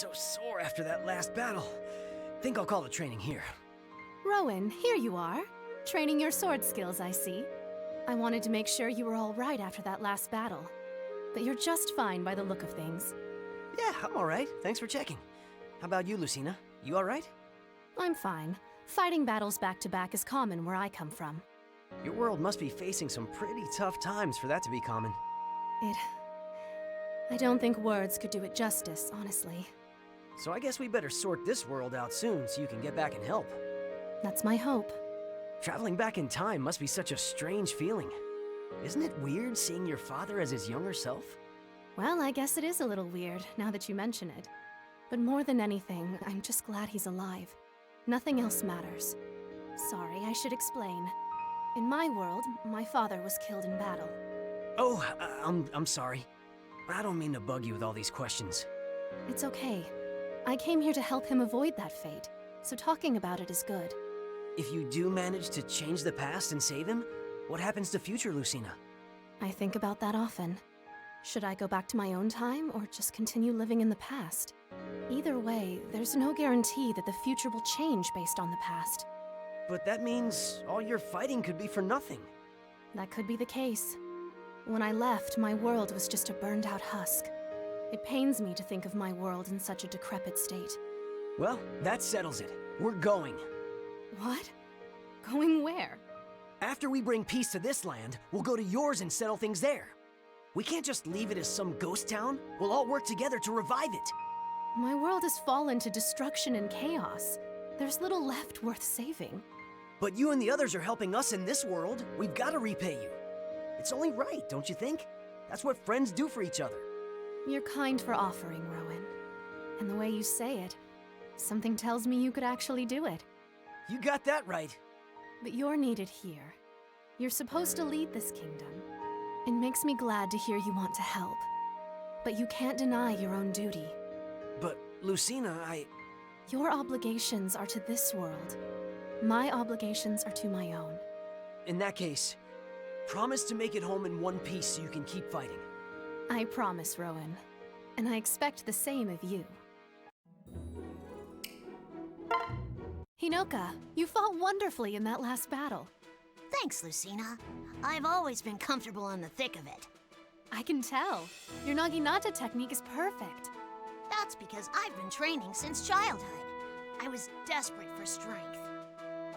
so sore after that last battle. Think I'll call the training here. Rowan, here you are. Training your sword skills, I see. I wanted to make sure you were all right after that last battle. But you're just fine by the look of things. Yeah, I'm alright. Thanks for checking. How about you, Lucina? You alright? I'm fine. Fighting battles back-to-back is common where I come from. Your world must be facing some pretty tough times for that to be common. I don't think words could do it justice, honestly. So I guess we better sort this world out soon so you can get back and help. That's my hope. Traveling back in time must be such a strange feeling. Isn't it weird seeing your father as his younger self? Well, I guess it is a little weird, now that you mention it. But more than anything, I'm just glad he's alive. Nothing else matters. Sorry, I should explain. In my world, my father was killed in battle. Oh, I'm sorry. I don't mean to bug you with all these questions. It's okay. I came here to help him avoid that fate, so talking about it is good. If you do manage to change the past and save him, what happens to future Lucina? I think about that often. Should I go back to my own time, or just continue living in the past? Either way, there's no guarantee that the future will change based on the past. But that means all your fighting could be for nothing. That could be the case. When I left, my world was just a burned-out husk. It pains me to think of my world in such a decrepit state. Well, that settles it. We're going. What? Going where? After we bring peace to this land, we'll go to yours and settle things there. We can't just leave it as some ghost town. We'll all work together to revive it. My world has fallen to destruction and chaos. There's little left worth saving. But you and the others are helping us in this world. We've got to repay you. It's only right, don't you think? That's what friends do for each other. You're kind for offering, Rowan. And the way you say it, something tells me you could actually do it. You got that right. But you're needed here. You're supposed to lead this kingdom. It makes me glad to hear you want to help. But you can't deny your own duty. But, Lucina, Your obligations are to this world. My obligations are to my own. In that case, promise to make it home in one piece so you can keep fighting. I promise, Rowan. And I expect the same of you. Hinoka, you fought wonderfully in that last battle. Thanks, Lucina. I've always been comfortable in the thick of it. I can tell. Your Naginata technique is perfect. That's because I've been training since childhood. I was desperate for strength.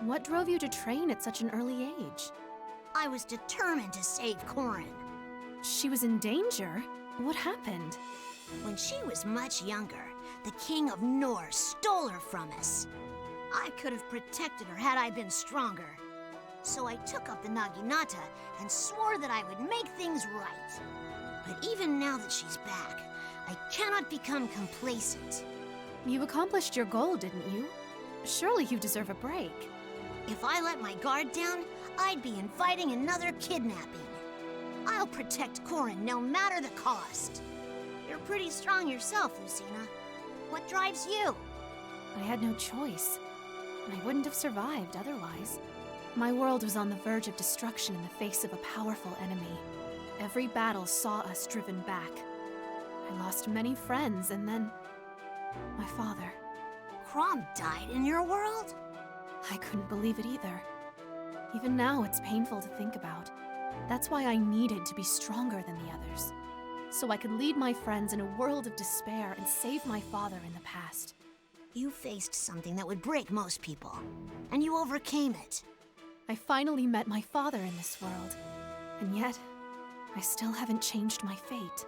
What drove you to train at such an early age? I was determined to save Corrin. She was in danger? What happened? When she was much younger, the King of Norse stole her from us. I could have protected her had I been stronger. So I took up the Naginata and swore that I would make things right. But even now that she's back, I cannot become complacent. You accomplished your goal, didn't you? Surely you deserve a break. If I let my guard down, I'd be inviting another kidnapping. I'll protect Corrin no matter the cost. You're pretty strong yourself, Lucina. What drives you? I had no choice. I wouldn't have survived otherwise. My world was on the verge of destruction in the face of a powerful enemy. Every battle saw us driven back. I lost many friends, and then my father. Crom died in your world? I couldn't believe it either. Even now, it's painful to think about. That's why I needed to be stronger than the others. So I could lead my friends in a world of despair and save my father in the past. You faced something that would break most people, and you overcame it. I finally met my father in this world. And yet, I still haven't changed my fate.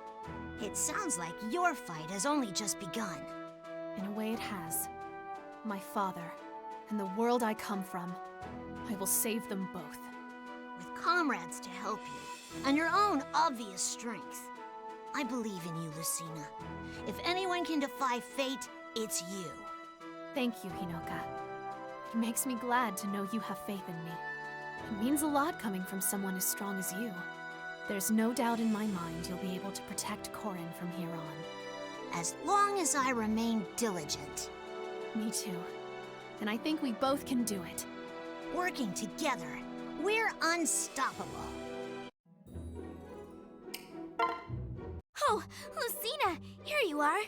It sounds like your fight has only just begun. In a way it has. My father, and the world I come from, I will save them both. With comrades to help you, and your own obvious strength. I believe in you, Lucina. If anyone can defy fate, it's you. Thank you, Hinoka. It makes me glad to know you have faith in me. It means a lot coming from someone as strong as you. There's no doubt in my mind you'll be able to protect Corrin from here on. As long as I remain diligent. Me too. And I think we both can do it. Working together, we're unstoppable. Oh, Lucina, here you are.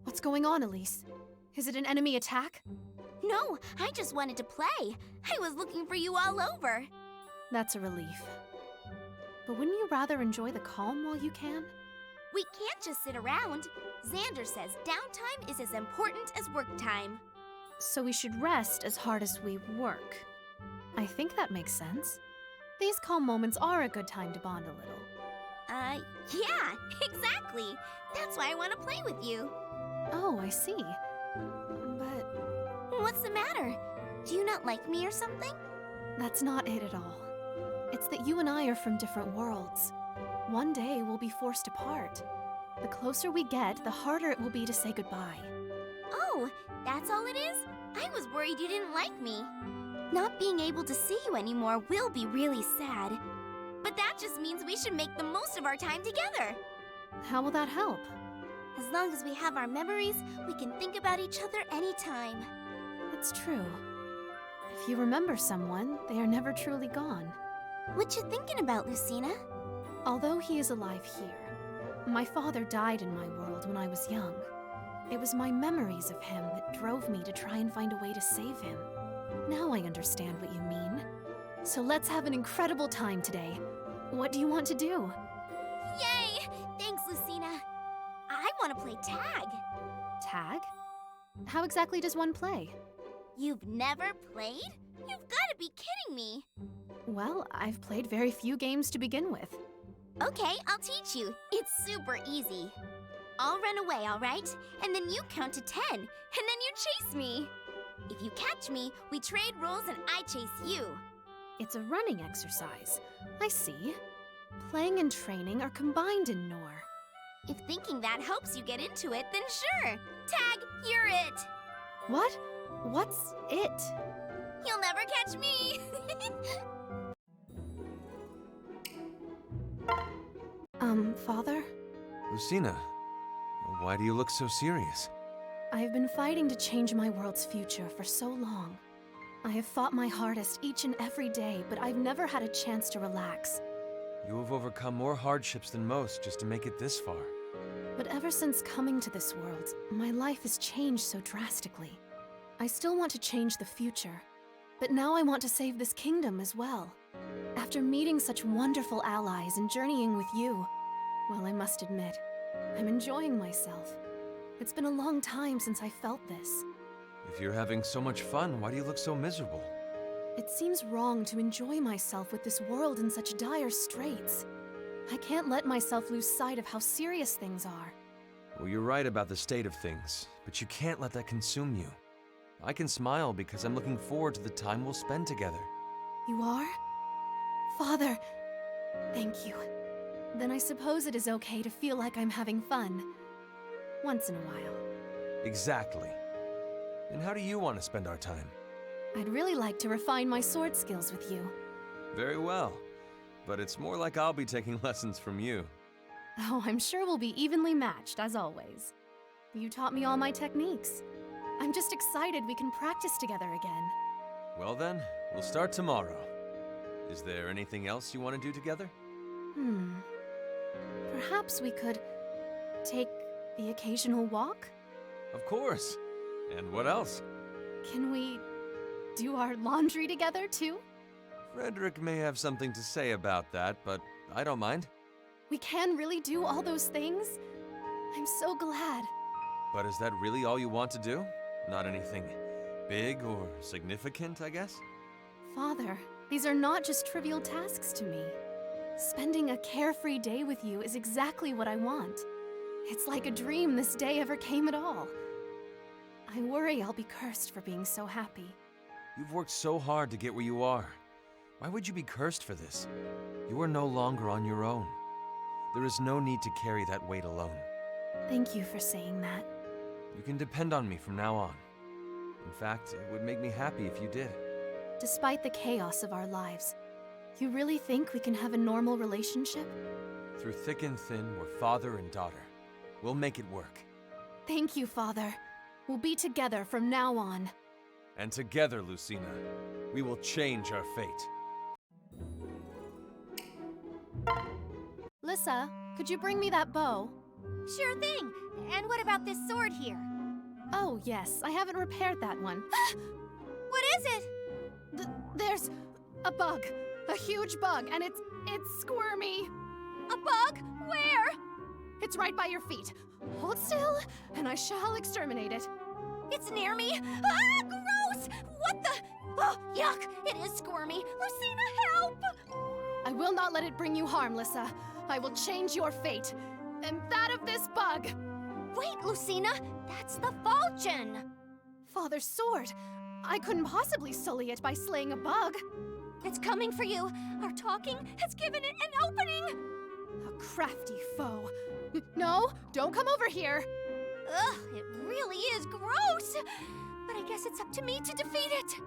What's going on, Elise? Is it an enemy attack? No, I just wanted to play. I was looking for you all over. That's a relief. But wouldn't you rather enjoy the calm while you can? We can't just sit around. Xander says downtime is as important as work time. So we should rest as hard as we work. I think that makes sense. These calm moments are a good time to bond a little. Yeah, exactly. That's why I want to play with you. Oh, I see. But What's the matter? Do you not like me or something? that's not it at all. It's that you and I are from different worlds. One day we'll be forced apart. The closer we get, the harder it will be to say goodbye. Oh, that's all it is? I was worried you didn't like me. Not being able to see you anymore will be really sad. But that just means we should make the most of our time together. How will that help? As long as we have our memories, we can think about each other anytime. That's true. If you remember someone, they are never truly gone. What you thinking about, Lucina? Although he is alive here, my father died in my world when I was young. It was my memories of him that drove me to try and find a way to save him. Now I understand what you mean. So let's have an incredible time today. What do you want to do? Yay! Thanks, Lucina. I want to play tag. Tag? How exactly does one play? You've never played? You've got to be kidding me. Well, I've played very few games to begin with. Okay, I'll teach you. It's super easy. I'll run away, all right? And then you count to 10, and then you chase me. If you catch me, we trade roles and I chase you. It's a running exercise. I see. Playing and training are combined in Nor. If thinking that helps you get into it, then sure. Tag, you're it. What? What's it? You'll never catch me. Father? Lucina, why do you look so serious? I have been fighting to change my world's future for so long. I have fought my hardest each and every day, but I've never had a chance to relax. You have overcome more hardships than most just to make it this far. But ever since coming to this world, my life has changed so drastically. I still want to change the future, but now I want to save this kingdom as well. After meeting such wonderful allies and journeying with you, well, I must admit, I'm enjoying myself. It's been a long time since I felt this. If you're having so much fun, why do you look so miserable? It seems wrong to enjoy myself with this world in such dire straits. I can't let myself lose sight of how serious things are. Well, you're right about the state of things, but you can't let that consume you. I can smile because I'm looking forward to the time we'll spend together. You are? Father, thank you. Then I suppose it is okay to feel like I'm having fun. Once in a while. Exactly. And how do you want to spend our time? I'd really like to refine my sword skills with you. Very well. But it's more like I'll be taking lessons from you. Oh, I'm sure we'll be evenly matched, as always. You taught me all my techniques. I'm just excited we can practice together again. Well then, we'll start tomorrow. Is there anything else you want to do together? Perhaps we could take the occasional walk? Of course. And what else? Can we do our laundry together, too? Frederick may have something to say about that, but I don't mind. We can really do all those things? I'm so glad. But is that really all you want to do? Not anything big or significant, I guess? Father, these are not just trivial tasks to me. Spending a carefree day with you is exactly what I want. It's like a dream this day ever came at all. I worry I'll be cursed for being so happy. You've worked so hard to get where you are. Why would you be cursed for this? You are no longer on your own. There is no need to carry that weight alone. Thank you for saying that. You can depend on me from now on. In fact, it would make me happy if you did. Despite the chaos of our lives, you really think we can have a normal relationship? Through thick and thin, we're father and daughter. We'll make it work. Thank you, Father. We'll be together from now on. And together, Lucina, we will change our fate. Lissa, could you bring me that bow? Sure thing. And what about this sword here? Oh, yes, I haven't repaired that one. What is it? There's a bug. A huge bug, and it's squirmy. A bug? Where? It's right by your feet. Hold still, and I shall exterminate it. It's near me. Ah, gross! What the? Oh, yuck! It is squirmy. Lucina, help! I will not let it bring you harm, Lissa. I will change your fate, and that of this bug. Wait, Lucina, that's the falchion. Father's sword. I couldn't possibly sully it by slaying a bug. It's coming for you. Our talking has given it an opening. A crafty foe. No, don't come over here. Ugh, it really is gross. But I guess it's up to me to defeat it.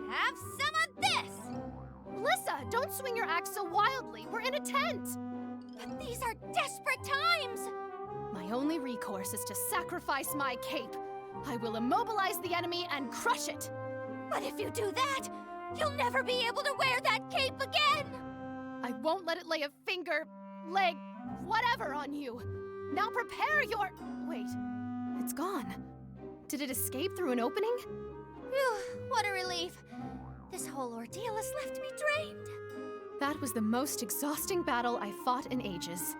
Have some of this. Lissa, don't swing your axe so wildly. We're in a tent. But these are desperate times. My only recourse is to sacrifice my cape. I will immobilize the enemy and crush it. But if you do that, you'll never be able to wear that cape again. I won't let it lay a finger, leg, whatever on you. Now prepare your... Wait, it's gone. Did it escape through an opening? Phew, what a relief. This whole ordeal has left me drained. That was the most exhausting battle I fought in ages.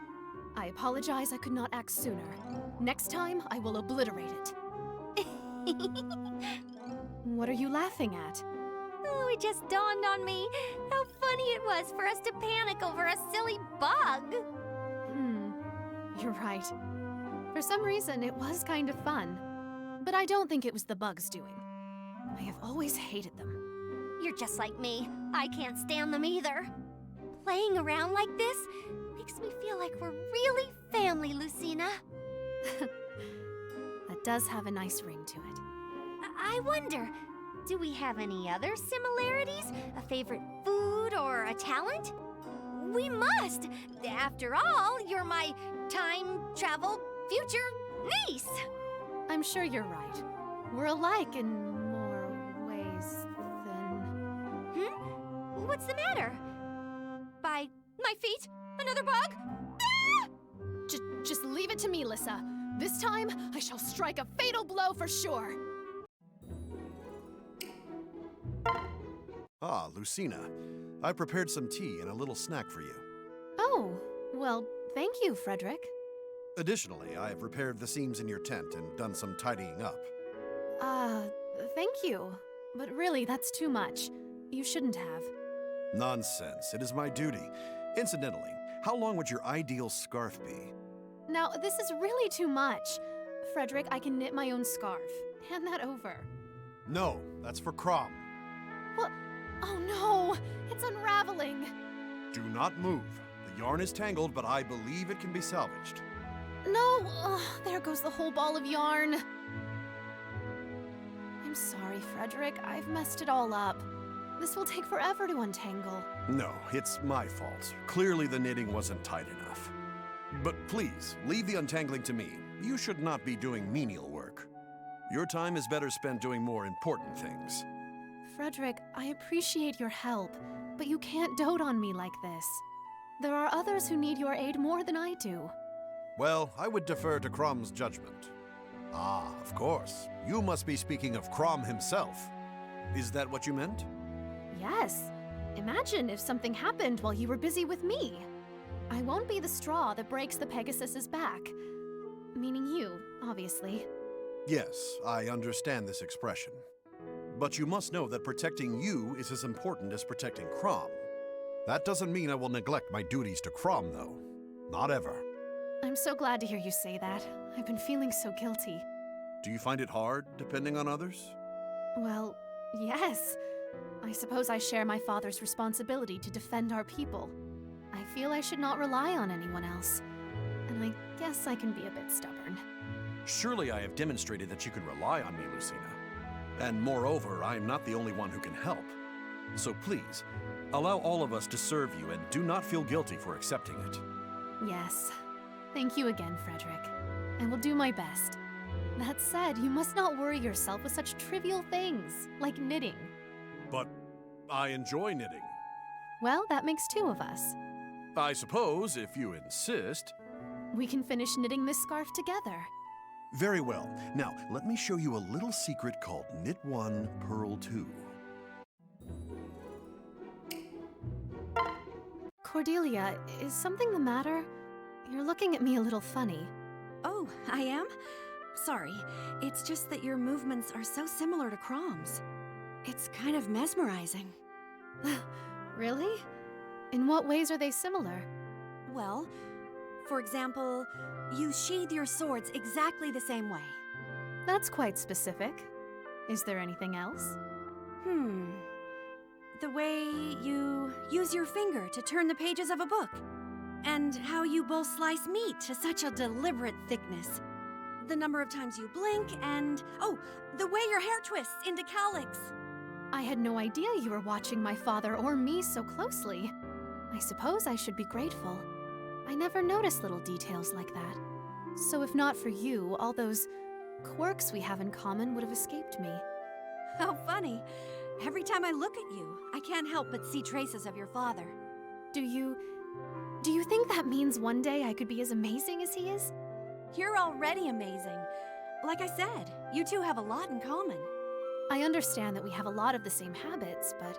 I apologize I could not act sooner. Next time, I will obliterate it. What are you laughing at? Oh, it just dawned on me how funny it was for us to panic over a silly bug. You're right. For some reason, it was kind of fun. But I don't think it was the bug's doing. I have always hated them. You're just like me. I can't stand them either. Playing around like this makes me feel like we're really family, Lucina. That does have a nice ring to it. I wonder, do we have any other similarities? A favorite food or a talent? We must! After all, you're my time travel future niece! I'm sure you're right. We're alike in more ways than... What's the matter? By my feet? Another bug? Ah! Just leave it to me, Lissa. This time, I shall strike a fatal blow for sure. Ah, Lucina. I prepared some tea and a little snack for you. Oh, well, thank you, Frederick. Additionally, I have repaired the seams in your tent and done some tidying up. Thank you. But really, that's too much. You shouldn't have. Nonsense. It is my duty. Incidentally, how long would your ideal scarf be? Now, this is really too much. Frederick, I can knit my own scarf. Hand that over. No, that's for Crom. What? Oh no! It's unraveling! Do not move. The yarn is tangled, but I believe it can be salvaged. No! There goes the whole ball of yarn. I'm sorry, Frederick. I've messed it all up. This will take forever to untangle. No, it's my fault. Clearly the knitting wasn't tight enough. But please, leave the untangling to me. You should not be doing menial work. Your time is better spent doing more important things. Frederick, I appreciate your help, but you can't dote on me like this. There are others who need your aid more than I do. Well, I would defer to Crom's judgment. Ah, of course. You must be speaking of Crom himself. Is that what you meant? Yes. Imagine if something happened while you were busy with me. I won't be the straw that breaks the Pegasus's back. Meaning you, obviously. Yes, I understand this expression. But you must know that protecting you is as important as protecting Crom. That doesn't mean I will neglect my duties to Crom, though. Not ever. I'm so glad to hear you say that. I've been feeling so guilty. Do you find it hard, depending on others? Well, yes. I suppose I share my father's responsibility to defend our people. I feel I should not rely on anyone else. And I guess I can be a bit stubborn. Surely I have demonstrated that you can rely on me, Lucina. And moreover, I am not the only one who can help. So please, allow all of us to serve you and do not feel guilty for accepting it. Yes. Thank you again, Frederick. I will do my best. That said, you must not worry yourself with such trivial things, like knitting. But I enjoy knitting. Well, that makes two of us. I suppose, if you insist. We can finish knitting this scarf together. Very well. Now, let me show you a little secret called Knit 1, Purl 2. Cordelia, is something the matter? You're looking at me a little funny. Oh, I am? Sorry. It's just that your movements are so similar to Crom's. It's kind of mesmerizing. Really? In what ways are they similar? Well, for example, you sheathe your swords exactly the same way. That's quite specific. Is there anything else? The way you use your finger to turn the pages of a book. And how you both slice meat to such a deliberate thickness. The number of times you blink and... oh, the way your hair twists into cowlicks. I had no idea you were watching my father or me so closely. I suppose I should be grateful. I never noticed little details like that. So if not for you, all those quirks we have in common would have escaped me. How funny. Every time I look at you, I can't help but see traces of your father. Do you think that means one day I could be as amazing as he is? You're already amazing. Like I said, you two have a lot in common. I understand that we have a lot of the same habits, but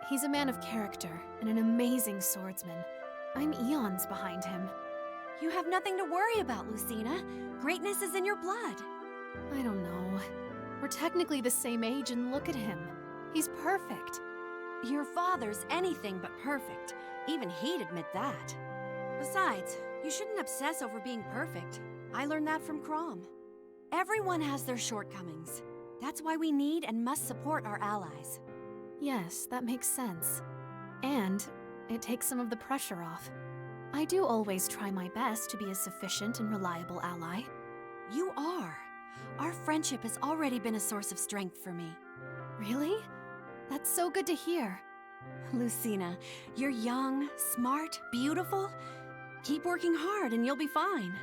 he's a man of character and an amazing swordsman. I'm eons behind him. You have nothing to worry about, Lucina. Greatness is in your blood. I don't know. We're technically the same age, and look at him. He's perfect. Your father's anything but perfect. Even he'd admit that. Besides, you shouldn't obsess over being perfect. I learned that from Crom. Everyone has their shortcomings. That's why we need and must support our allies. Yes, that makes sense. And it takes some of the pressure off. I do always try my best to be a sufficient and reliable ally. You are. Our friendship has already been a source of strength for me. Really? That's so good to hear. Lucina, you're young, smart, beautiful. Keep working hard and you'll be fine.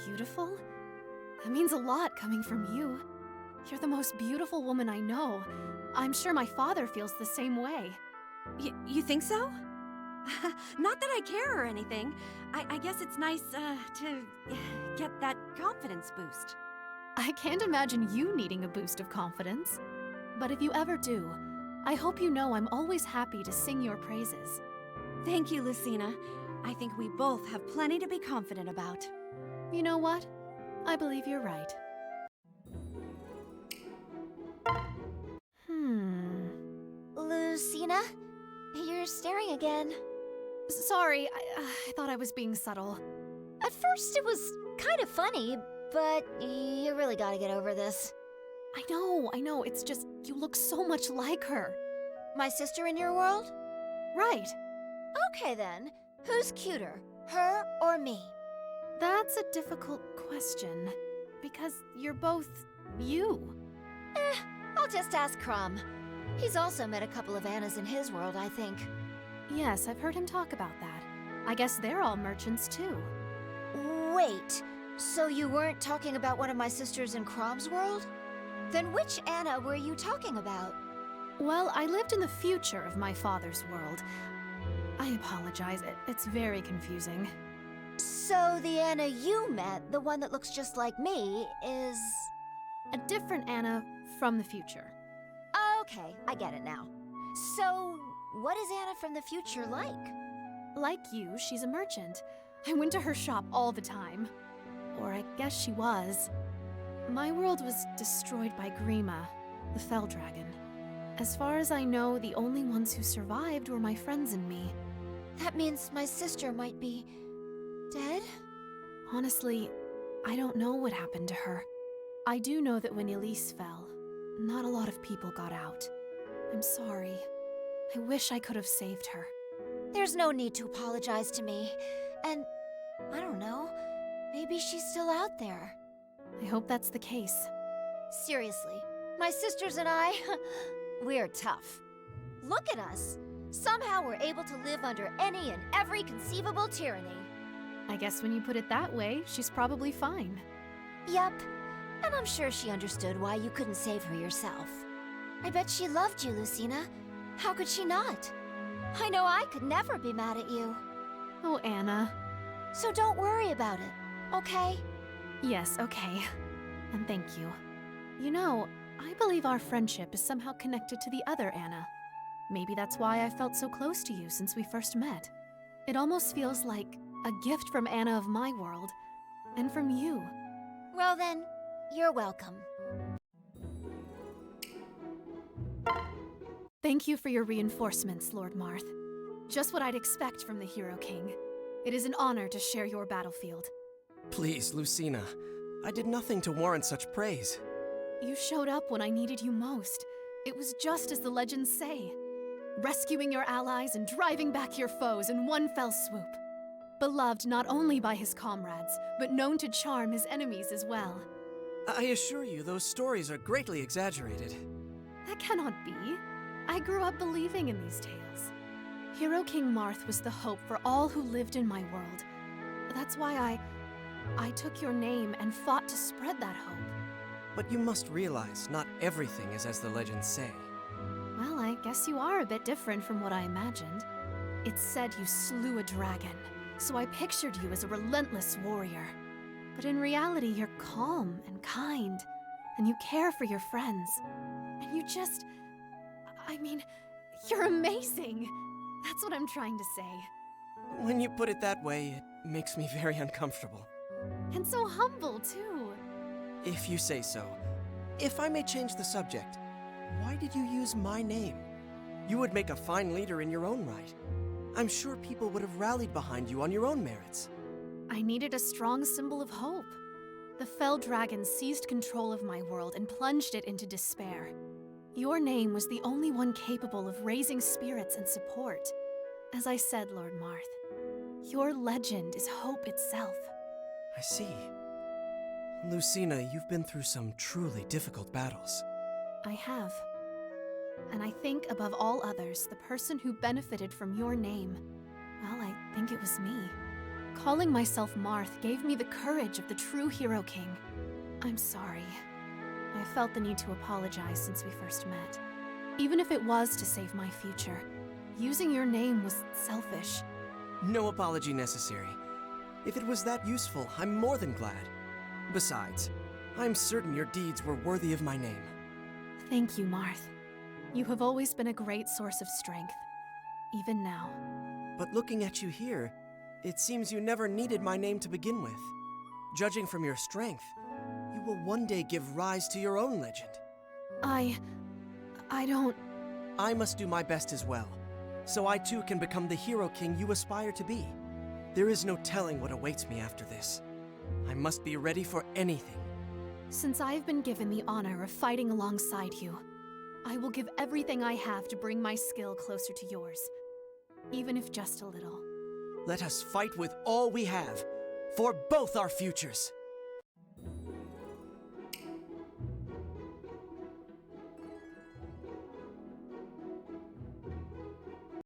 Beautiful? That means a lot coming from you. You're the most beautiful woman I know. I'm sure my father feels the same way. You think so? Not that I care or anything. I guess it's nice to get that confidence boost. I can't imagine you needing a boost of confidence. But if you ever do, I hope you know I'm always happy to sing your praises. Thank you, Lucina. I think we both have plenty to be confident about. You know what? I believe you're right. Lucina? You're staring again. Sorry, I thought I was being subtle. At first it was kind of funny, but you really gotta get over this. I know, it's just you look so much like her. My sister in your world? Right. Okay then. Who's cuter, her or me? That's a difficult question, because you're both you. I'll just ask Crom. He's also met a couple of Annas in his world, I think. Yes, I've heard him talk about that. I guess they're all merchants too. Wait, so you weren't talking about one of my sisters in Crom's world? Then which Anna were you talking about? Well, I lived in the future of my father's world. I apologize, it's very confusing. So the Anna you met, the one that looks just like me, is... A different Anna from the future. Okay, I get it now. So, what is Anna from the future like? Like you, she's a merchant. I went to her shop all the time. Or I guess she was. My world was destroyed by Grima, the Fell Dragon. As far as I know, the only ones who survived were my friends and me. That means my sister might be... dead? Honestly, I don't know what happened to her. I do know that when Elise fell, not a lot of people got out. I'm sorry. I wish I could have saved her. There's no need to apologize to me. And, I don't know, maybe she's still out there. I hope that's the case. Seriously, my sisters and I, we're tough. Look at us. Somehow we're able to live under any and every conceivable tyranny. I guess when you put it that way, she's probably fine. Yup, and I'm sure she understood why you couldn't save her yourself. I bet she loved you, Lucina. How could she not? I know I could never be mad at you. Oh, Anna. So don't worry about it. okay? Yes, okay. And thank you. You know, I believe our friendship is somehow connected to the other Anna. Maybe that's why I felt so close to you since we first met. It almost feels like a gift from Anna of my world, and from you. Well then, you're welcome. Thank you for your reinforcements, Lord Marth. Just what I'd expect from the Hero King. It is an honor to share your battlefield. Please, Lucina. I did nothing to warrant such praise. You showed up when I needed you most. It was just as the legends say. Rescuing your allies and driving back your foes in one fell swoop. Beloved not only by his comrades, but known to charm his enemies as well. I assure you, those stories are greatly exaggerated. That cannot be. I grew up believing in these tales. Hero King Marth was the hope for all who lived in my world. That's why I took your name and fought to spread that hope. But you must realize, not everything is as the legends say. Well, I guess you are a bit different from what I imagined. It said you slew a dragon, so I pictured you as a relentless warrior. But in reality, you're calm and kind, and you care for your friends. And you just... I mean, you're amazing! That's what I'm trying to say. When you put it that way, it makes me very uncomfortable. And so humble, too. If you say so. If I may change the subject, why did you use my name? You would make a fine leader in your own right. I'm sure people would have rallied behind you on your own merits. I needed a strong symbol of hope. The fell dragon seized control of my world and plunged it into despair. Your name was the only one capable of raising spirits and support. As I said, Lord Marth, your legend is hope itself. I see. Lucina, you've been through some truly difficult battles. I have. And I think, above all others, the person who benefited from your name, well, I think it was me. Calling myself Marth gave me the courage of the true Hero King. I'm sorry. I felt the need to apologize since we first met. Even if it was to save my future, using your name was selfish. No apology necessary. If it was that useful, I'm more than glad. Besides, I'm certain your deeds were worthy of my name. Thank you, Marth. You have always been a great source of strength, even now. But looking at you here, it seems you never needed my name to begin with. Judging from your strength, you will one day give rise to your own legend. I don't... I must do my best as well, so I too can become the Hero King you aspire to be. There is no telling what awaits me after this. I must be ready for anything. Since I've been given the honor of fighting alongside you, I will give everything I have to bring my skill closer to yours, even if just a little. Let us fight with all we have, for both our futures.